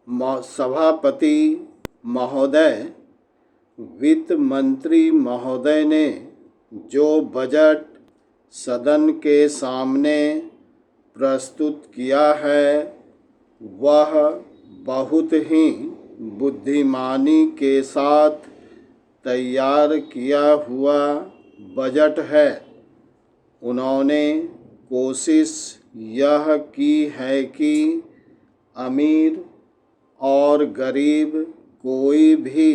सभापति महोदय, वित्त मंत्री महोदय ने जो बजट सदन के सामने प्रस्तुत किया है वह बहुत ही बुद्धिमानी के साथ तैयार किया हुआ बजट है। उन्होंने कोशिश यह की है कि अमीर और गरीब कोई भी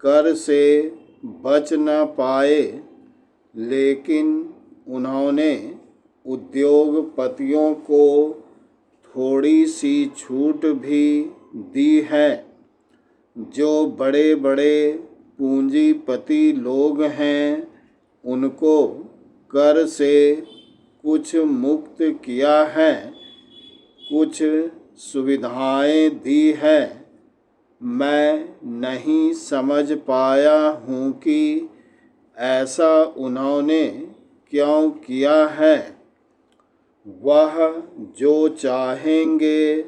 कर से बच न पाए, लेकिन उन्होंने उद्योगपतियों को थोड़ी सी छूट भी दी है। जो बड़े बड़े पूंजीपति लोग हैं उनको कर से कुछ मुक्त किया है, कुछ सुविधाएं दी है। मैं नहीं समझ पाया हूँ कि ऐसा उन्होंने क्यों किया है। वह जो चाहेंगे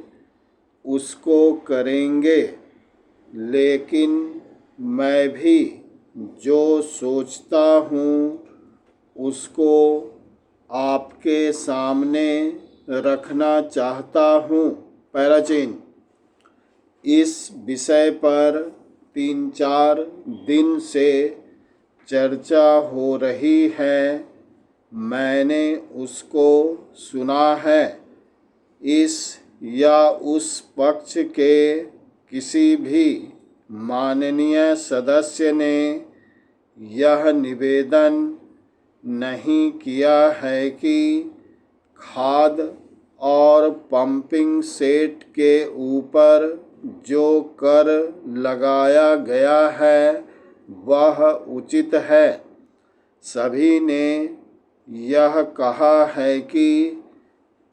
उसको करेंगे, लेकिन मैं भी जो सोचता हूँ उसको आपके सामने रखना चाहता हूँ। पैराचीन। इस विषय पर 3-4 दिन से चर्चा हो रही है। मैंने उसको सुना है। इस या उस पक्ष के किसी भी माननीय सदस्य ने यह निवेदन नहीं किया है कि खाद और पंपिंग सेट के ऊपर जो कर लगाया गया है वह उचित है। सभी ने यह कहा है कि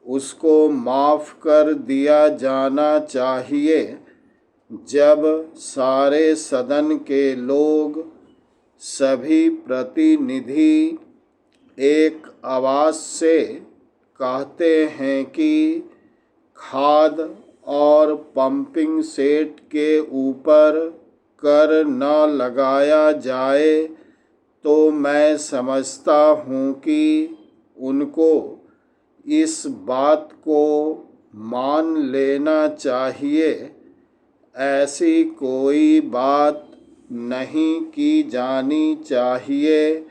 उसको माफ़ कर दिया जाना चाहिए। जब सारे सदन के लोग, सभी प्रतिनिधि एक आवाज़ से कहते हैं कि खाद और पंपिंग सेट के ऊपर कर न लगाया जाए, तो मैं समझता हूँ कि उनको इस बात को मान लेना चाहिए। ऐसी कोई बात नहीं की जानी चाहिए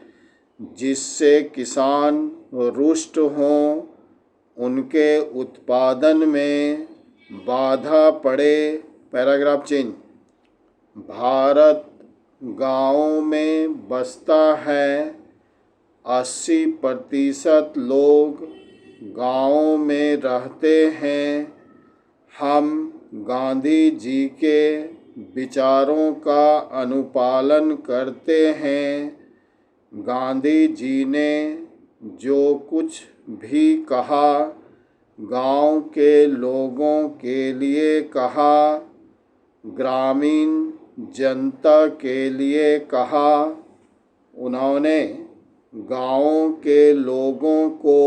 जिससे किसान रुष्ट हों, उनके उत्पादन में बाधा पड़े। पैराग्राफ चिन्ह। भारत गाँवों में बसता है। 80% लोग गाँवों में रहते हैं। हम गांधी जी के विचारों का अनुपालन करते हैं। गांधी जी ने जो कुछ भी कहा गांव के लोगों के लिए कहा, ग्रामीण जनता के लिए कहा। उन्होंने गाँवों के लोगों को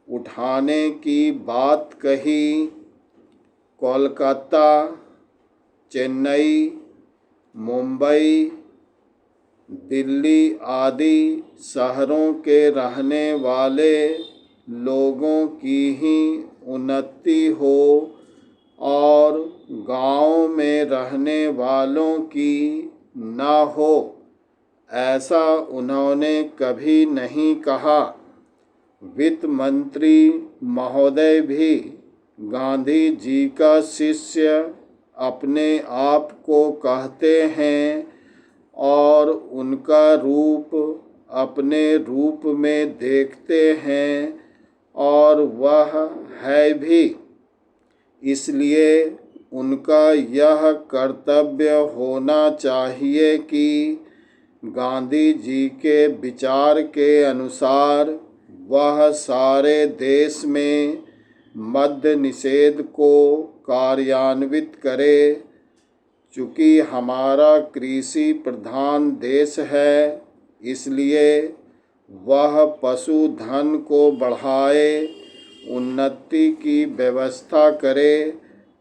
उठाने की बात कही। कोलकाता, चेन्नई, मुंबई, दिल्ली आदि शहरों के रहने वाले लोगों की ही उन्नति हो और गाँव में रहने वालों की न हो, ऐसा उन्होंने कभी नहीं कहा। वित्त मंत्री महोदय भी गांधी जी का शिष्य अपने आप को कहते हैं और उनका रूप अपने रूप में देखते हैं, और वह है भी। इसलिए उनका यह कर्तव्य होना चाहिए कि गांधी जी के विचार के अनुसार वह सारे देश में मद्य निषेध को कार्यान्वित करे। चूँकि हमारा कृषि प्रधान देश है, इसलिए वह पशुधन को बढ़ाए, उन्नति की व्यवस्था करे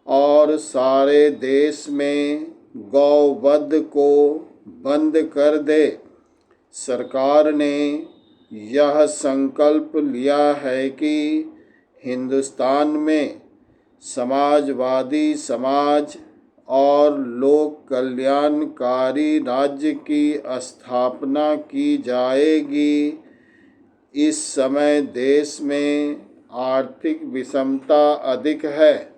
और सारे देश में गौवध को बंद कर दे। सरकार ने यह संकल्प लिया है कि हिंदुस्तान में समाजवादी समाज और लोक कल्याणकारी राज्य की स्थापना की जाएगी। इस समय देश में आर्थिक विषमता अधिक है।